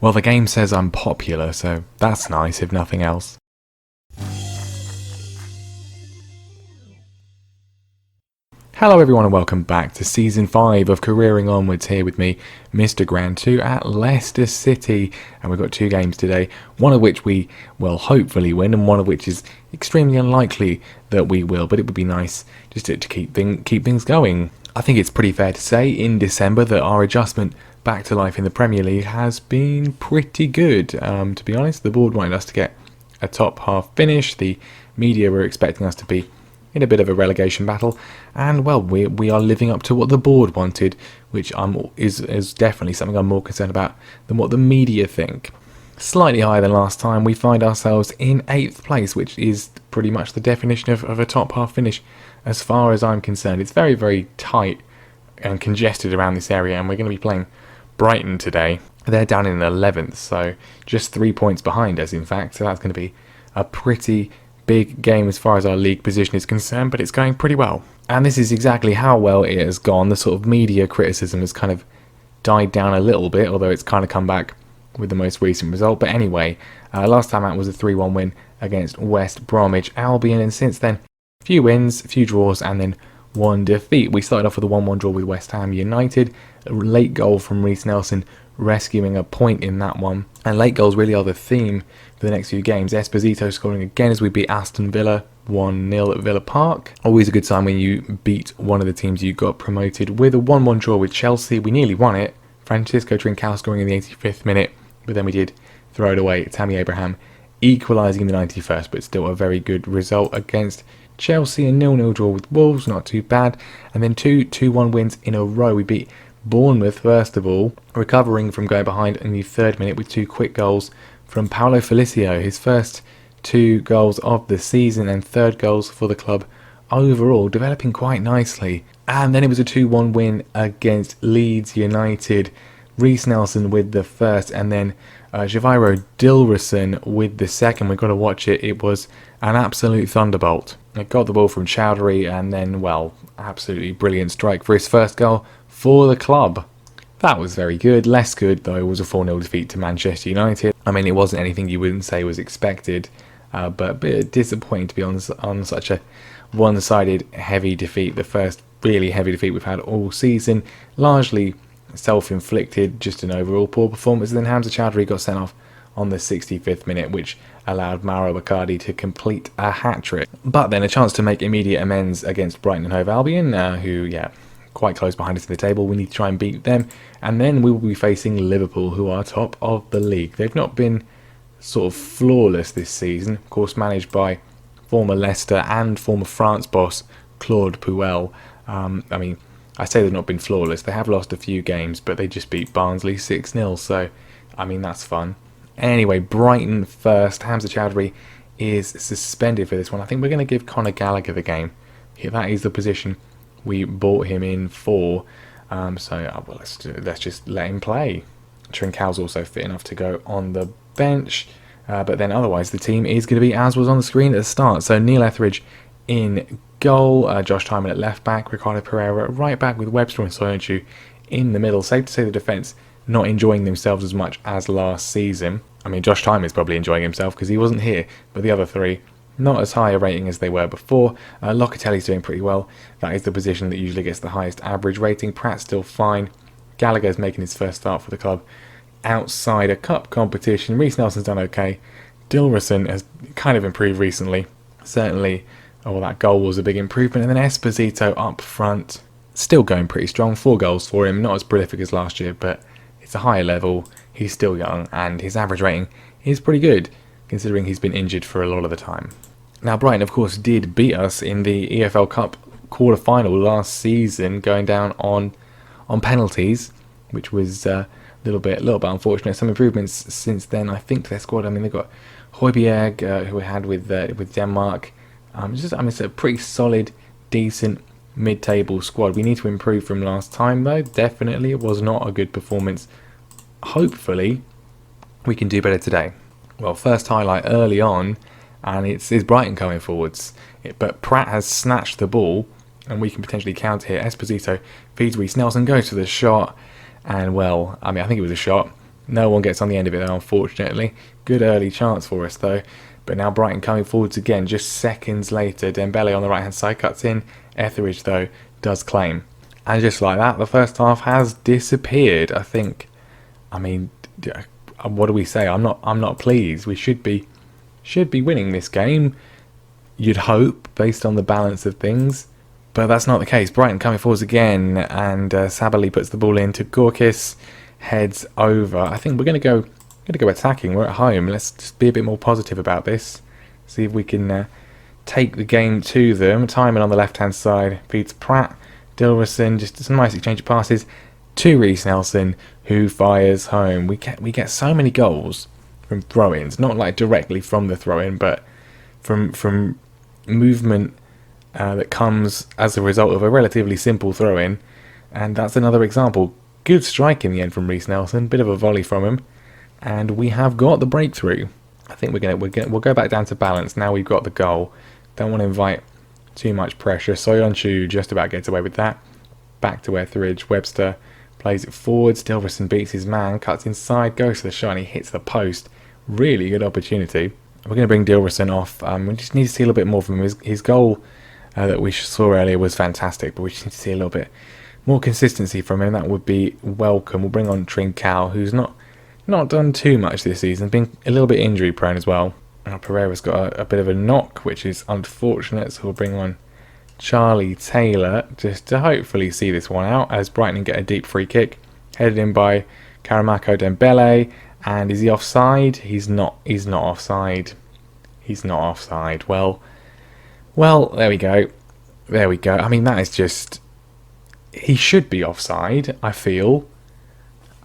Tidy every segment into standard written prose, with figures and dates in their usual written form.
Well, the game says I'm popular, so that's nice if nothing else. Hello everyone and welcome back to Season 5 of Careering Onwards, here with me, Mr. Grand 2 at Leicester City. And we've got 2 games today, one of which we will hopefully win and one of which is extremely unlikely that we will, but it would be nice just to keep things going. I think it's pretty fair to say in December that our adjustment back to life in the Premier League has been pretty good. To be honest, the board wanted us to get a top half finish, the media were expecting us to be in a bit of a relegation battle, and well, we are living up to what the board wanted, which is definitely something I'm more concerned about than what the media think. Slightly higher than last time, we find ourselves in 8th place, which is pretty much the definition of a top half finish as far as I'm concerned. It's very, very tight and congested around this area, and we're going to be playing Brighton today. They're down in 11th, so just 3 points behind us in fact, so that's going to be a pretty big game as far as our league position is concerned, but it's going pretty well. And this is exactly how well it has gone. The sort of media criticism has kind of died down a little bit, although it's kind of come back with the most recent result. But anyway, last time out was a 3-1 win against West Bromwich Albion, and since then, a few wins, a few draws, and then 1 defeat. We started off with a 1-1 draw with West Ham United, a late goal from Reiss Nelson rescuing a point in that one. And late goals really are the theme for the next few games. Esposito scoring again as we beat Aston Villa 1-0 at Villa Park. Always a good sign when you beat one of the teams you got promoted. With a 1-1 draw with Chelsea, we nearly won it. Francisco Trincao scoring in the 85th minute, but then we did throw it away. Tammy Abraham equalising in the 91st, but still a very good result against Chelsea. A 0-0 draw with Wolves, not too bad. And then 2-1 wins in a row. We beat Bournemouth first of all, recovering from going behind in the 3rd minute with 2 quick goals from Paulo Felicio, his first 2 goals of the season and 3rd goals for the club overall, developing quite nicely. And then it was a 2-1 win against Leeds United, Reiss Nelson with the first, and then Javairo Dilrosun with the second. We've got to watch it. It was an absolute thunderbolt. It got the ball from Chowdhury and then, well, absolutely brilliant strike for his first goal for the club. That was very good. Less good, though, was a 4-0 defeat to Manchester United. I mean, it wasn't anything you wouldn't say was expected, but a bit disappointing to be on such a one-sided heavy defeat. The first really heavy defeat we've had all season. Largely self-inflicted, just an overall poor performance. And then Hamza Chowdhury got sent off on the 65th minute, which allowed Mauro Icardi to complete a hat-trick. But then a chance to make immediate amends against Brighton and Hove Albion, who, quite close behind us in the table. We need to try and beat them, and then we will be facing Liverpool, who are top of the league. They've not been sort of flawless this season, of course managed by former Leicester and former France boss Claude Puel. I mean, I say they've not been flawless. They have lost a few games, but they just beat Barnsley 6-0, so I mean, that's fun. Anyway, Brighton first. Hamza Chowdhury is suspended for this one. I think we're going to give Conor Gallagher the game. That is the position we bought him in for, let's just let him play. Trincao's also fit enough to go on the bench, but then otherwise the team is going to be as was on the screen at the start. So Neil Etheridge in goal, Josh Tymon at left back, Ricardo Pereira at right back with Webster and Soyuncu in the middle. Safe to say the defence not enjoying themselves as much as last season. I mean, Josh Tymon is probably enjoying himself because he wasn't here, but the other 3 not as high a rating as they were before. Locatelli's doing pretty well. That is the position that usually gets the highest average rating. Pratt's still fine. Gallagher's making his first start for the club outside a cup competition. Reiss Nelson's done okay. Dilrosun has kind of improved recently. Certainly, that goal was a big improvement. And then Esposito up front, still going pretty strong. 4 goals for him. Not as prolific as last year, but it's a higher level. He's still young, and his average rating is pretty good, considering he's been injured for a lot of the time. Now, Brighton, of course, did beat us in the EFL Cup quarter-final last season, going down on penalties, which was a little bit unfortunate. Some improvements since then, I think, to their squad. I mean, they've got Højbjerg, who we had with Denmark. It's a pretty solid, decent mid-table squad. We need to improve from last time, though. Definitely, it was not a good performance. Hopefully, we can do better today. Well, first highlight early on, and it's Brighton coming forwards. But Pratt has snatched the ball, and we can potentially counter here. Esposito feeds Reiss Nelson, goes for the shot, and I think it was a shot. No one gets on the end of it though, unfortunately. Good early chance for us though. But now Brighton coming forwards again, just seconds later. Dembele on the right hand side cuts in. Etheridge though does claim. And just like that, the first half has disappeared. I mean, what do we say? I'm not pleased. We should be winning this game. You'd hope, based on the balance of things. But that's not the case. Brighton coming forwards again, and Sabali puts the ball into Gorkis, heads over. I think we're going to go attacking. We're at home. Let's just be a bit more positive about this. See if we can take the game to them. Timon on the left-hand side feeds Pratt. Dilrosun, just a nice exchange of passes to Reece Nelson, who fires home. We get so many goals from throw-ins, not like directly from the throw-in, but from movement that comes as a result of a relatively simple throw-in, and that's another example. Good strike in the end from Reece Nelson, bit of a volley from him, and we have got the breakthrough. I think we'll go back down to balance now. We've got the goal. Don't want to invite too much pressure. Soyuncu just about gets away with that. Back to Etheridge. Webster plays it forward. Dilrosun beats his man, cuts inside, goes to the shot, and he hits the post. Really good opportunity. We're going to bring Dilrosun off. We just need to see a little bit more from him. His goal that we saw earlier was fantastic, but we just need to see a little bit more consistency from him. That would be welcome. We'll bring on Trincao, who's not done too much this season, been a little bit injury prone as well. Pereira's got a bit of a knock, which is unfortunate, so we'll bring on Charlie Taylor just to hopefully see this one out as Brighton get a deep free kick headed in by Karamako Dembele. And is he offside? He's not offside. He's not offside. Well, there we go. I mean, that is just... He should be offside, I feel.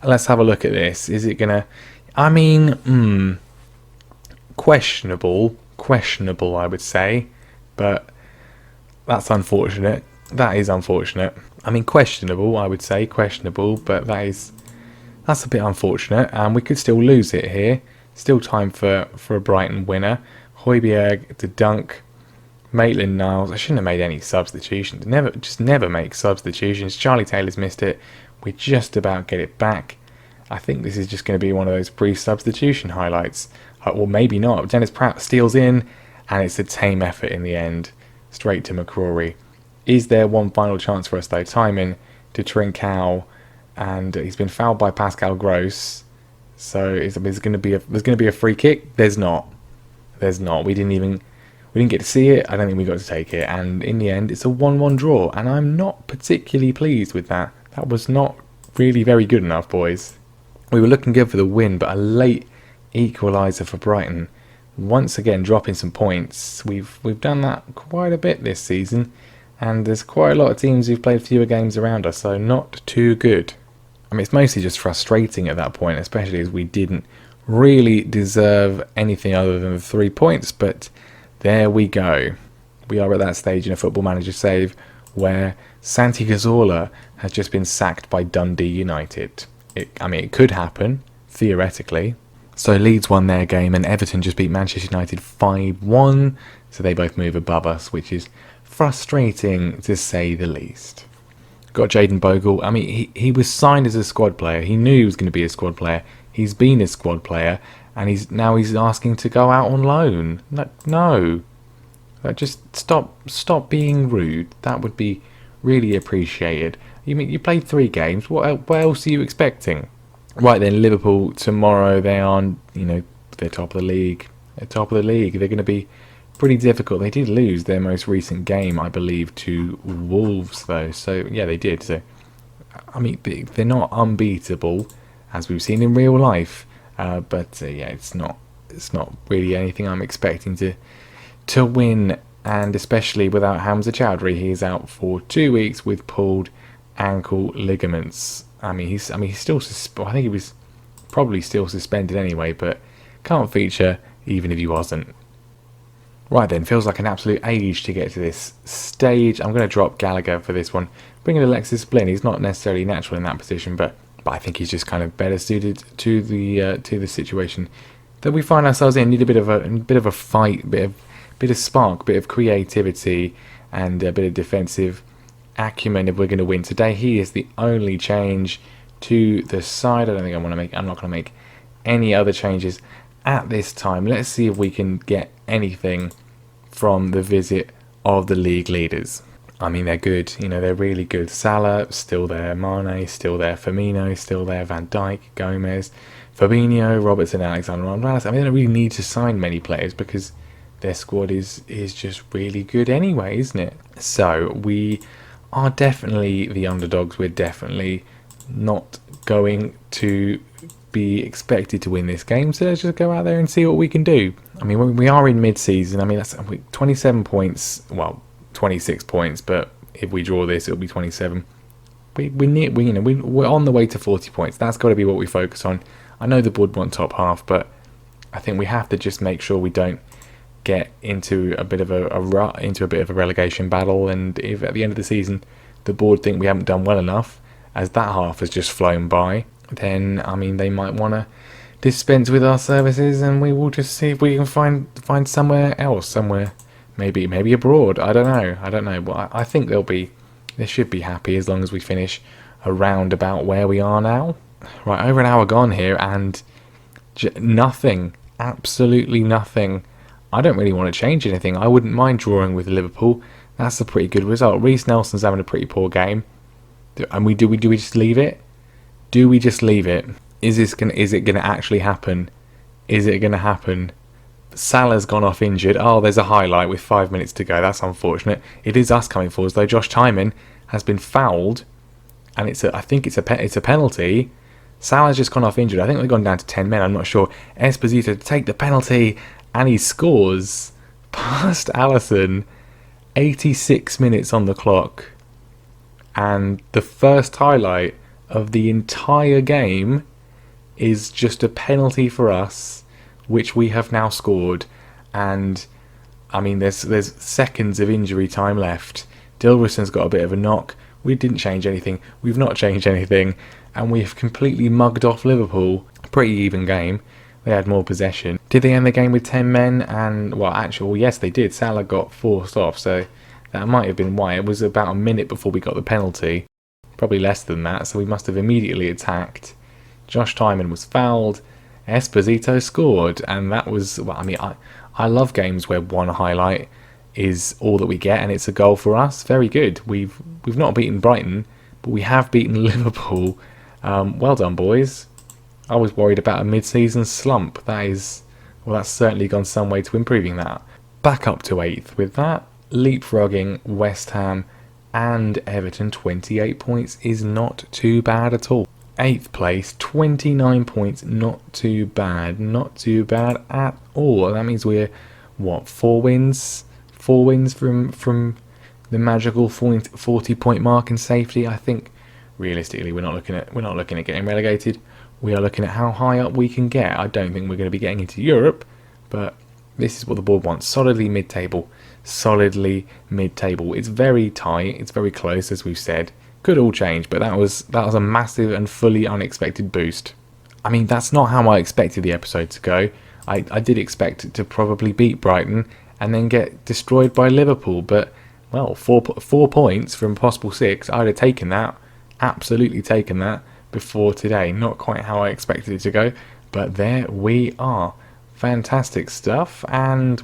Let's have a look at this. Is it gonna... I mean, questionable, I would say. But that's unfortunate. That is unfortunate. I mean, questionable, I would say. Questionable, but that's a bit unfortunate. And we could still lose it here. Still time for a Brighton winner. Højbjerg to dunk. Maitland-Niles. I shouldn't have made any substitutions. Never make substitutions. Charlie Taylor's missed it. We just about get it back. I think this is just going to be one of those pre-substitution highlights. Or maybe not. Dennis Pratt steals in, and it's a tame effort in the end. Straight to McCrory. Is there one final chance for us though? Timon to Trincao, and he's been fouled by Pascal Gross. So there's going to be a free kick. There's not. We didn't get to see it. I don't think we got to take it. And in the end, it's a 1-1 draw. And I'm not particularly pleased with that. That was not really very good enough, boys. We were looking good for the win, but a late equaliser for Brighton. Once again, dropping some points. We've done that quite a bit this season. And there's quite a lot of teams who've played fewer games around us, so not too good. I mean, it's mostly just frustrating at that point, especially as we didn't really deserve anything other than the 3 points, but there we go. We are at that stage in a Football Manager save where Santi Cazorla has just been sacked by Dundee United. It could happen, theoretically. So Leeds won their game and Everton just beat Manchester United 5-1, so they both move above us, which is frustrating to say the least. Got Jayden Bogle. I mean, he was signed as a squad player. He knew he was going to be a squad player. He's been a squad player, and he's asking to go out on loan. No. Just stop being rude. That would be really appreciated. You played 3 games. What else are you expecting? Right then, Liverpool tomorrow. They're top of the league. They're top of the league. They're going to be pretty difficult. They did lose their most recent game, I believe, to Wolves, though. So yeah, they did. So I mean, they're not unbeatable, as we've seen in real life. But yeah, it's not really anything I'm expecting to win, and especially without Hamza Chowdhury. He's out for 2 weeks with pulled ankle ligaments. I mean, he's still I think he was probably still suspended anyway, but can't feature even if he wasn't. Right then, feels like an absolute age to get to this stage. I'm going to drop Gallagher for this one. Bring in Alexis Blin. He's not necessarily natural in that position, but I think he's just kind of better suited to the situation that we find ourselves in. Need a bit of a fight, bit of spark, bit of creativity, and a bit of defensive acumen if we're going to win today. He is the only change to the side. I'm not going to make any other changes at this time. Let's see if we can get anything from the visit of the league leaders. I mean, they're good. You know, they're really good. Salah, still there. Mane, still there. Firmino, still there. Van Dijk, Gomez, Fabinho, Robertson, Alexander-Arnold. I mean, they don't really need to sign many players because their squad is just really good anyway, isn't it? So we are definitely the underdogs. We're definitely not going to be expected to win this game. So let's just go out there and see what we can do. I mean, we are in mid-season. I mean, that's 27 points. Well, 26 points, but if we draw this, it'll be 27. We're on the way to 40 points. That's got to be what we focus on. I know the board want top half, but I think we have to just make sure we don't get into a bit of a relegation battle. And if at the end of the season the board think we haven't done well enough, as that half has just flown by, then I mean they might want to dispense with our services, and we will just see if we can find somewhere else, maybe abroad. I don't know, but I think they should be happy as long as we finish around about where we are now. Right, over an hour gone here, and nothing, absolutely nothing. I don't really want to change anything. I wouldn't mind drawing with Liverpool. That's a pretty good result. Reece Nelson's having a pretty poor game, and do we just leave it? Do we just leave it? Is it gonna actually happen? Is it gonna happen? Salah's gone off injured. Oh, there's a highlight with 5 minutes to go. That's unfortunate. It is us coming forwards though. Josh Tyman has been fouled, and I think it's a penalty. Salah's just gone off injured. I think they've gone down to 10 men. I'm not sure. Esposito to take the penalty, and he scores past Alisson. 86 minutes on the clock, and the first highlight of the entire game is just a penalty for us, which we have now scored. And I mean, there's seconds of injury time left. Dilrosun's got a bit of a knock. We didn't change anything. We've not changed anything, and we've completely mugged off Liverpool. Pretty even game. They had more possession. Did they end the game with 10 men? And yes, they did. Salah got forced off, so that might have been why. It was about a minute before we got the penalty. Probably less than that, so we must have immediately attacked. Josh Tyman was fouled. Esposito scored, and that was, I love games where one highlight is all that we get and it's a goal for us. Very good. We've not beaten Brighton, but we have beaten Liverpool. Well done, boys. I was worried about a mid-season slump. That's certainly gone some way to improving that. Back up to 8th with that. Leapfrogging West Ham and Everton. 28 points is not too bad at all. 8th place, 29 points, not too bad. Not too bad at all. That means we're, 4 wins? 4 wins from the magical 40-point mark in safety. I think realistically we're not looking at getting relegated. We are looking at how high up we can get. I don't think we're going to be getting into Europe, but this is what the board wants. Solidly mid-table. It's very tight. It's very close, as we've said. Could all change, but that was a massive and fully unexpected boost. I mean, that's not how I expected the episode to go. I did expect it to probably beat Brighton and then get destroyed by Liverpool, but, 4 points from possible 6, I'd have taken that. Absolutely taken that. Before today. Not quite how I expected it to go, but there we are. Fantastic stuff. And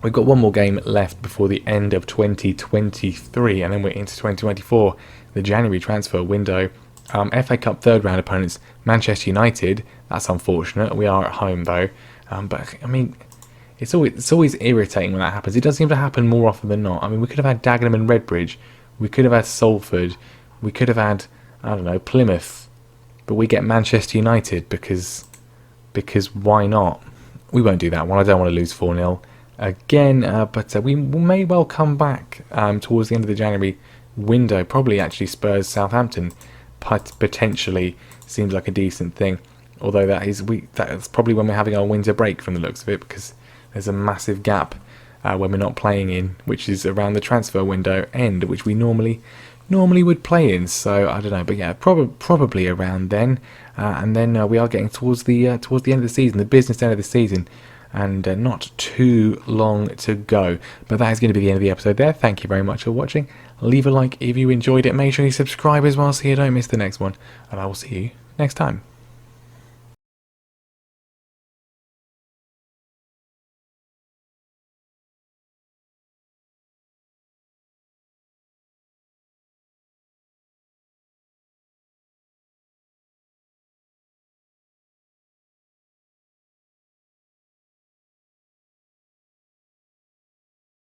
we've got one more game left before the end of 2023, and then we're into 2024, the January transfer window. FA Cup third round opponents, Manchester United. That's unfortunate. We are at home though, but I mean, it's always irritating when that happens. It does seem to happen more often than not. I mean, we could have had Dagenham and Redbridge, we could have had Salford, we could have had, I don't know, Plymouth. But we get Manchester United because why not? We won't do that one. I don't want to lose 4-0 again. But we may well come back towards the end of the January window. Probably actually Spurs Southampton potentially seems like a decent thing. Although that's probably when we're having our winter break from the looks of it, because there's a massive gap when we're not playing in, which is around the transfer window end, which we normally would play in. So I don't know, but yeah, probably around then, and then we are getting towards the end of the season, the business end of the season, and not too long to go. But that is going to be the end of the episode there. Thank you very much for watching. Leave a like if you enjoyed it. Make sure you subscribe as well so you don't miss the next one, and I will see you next time.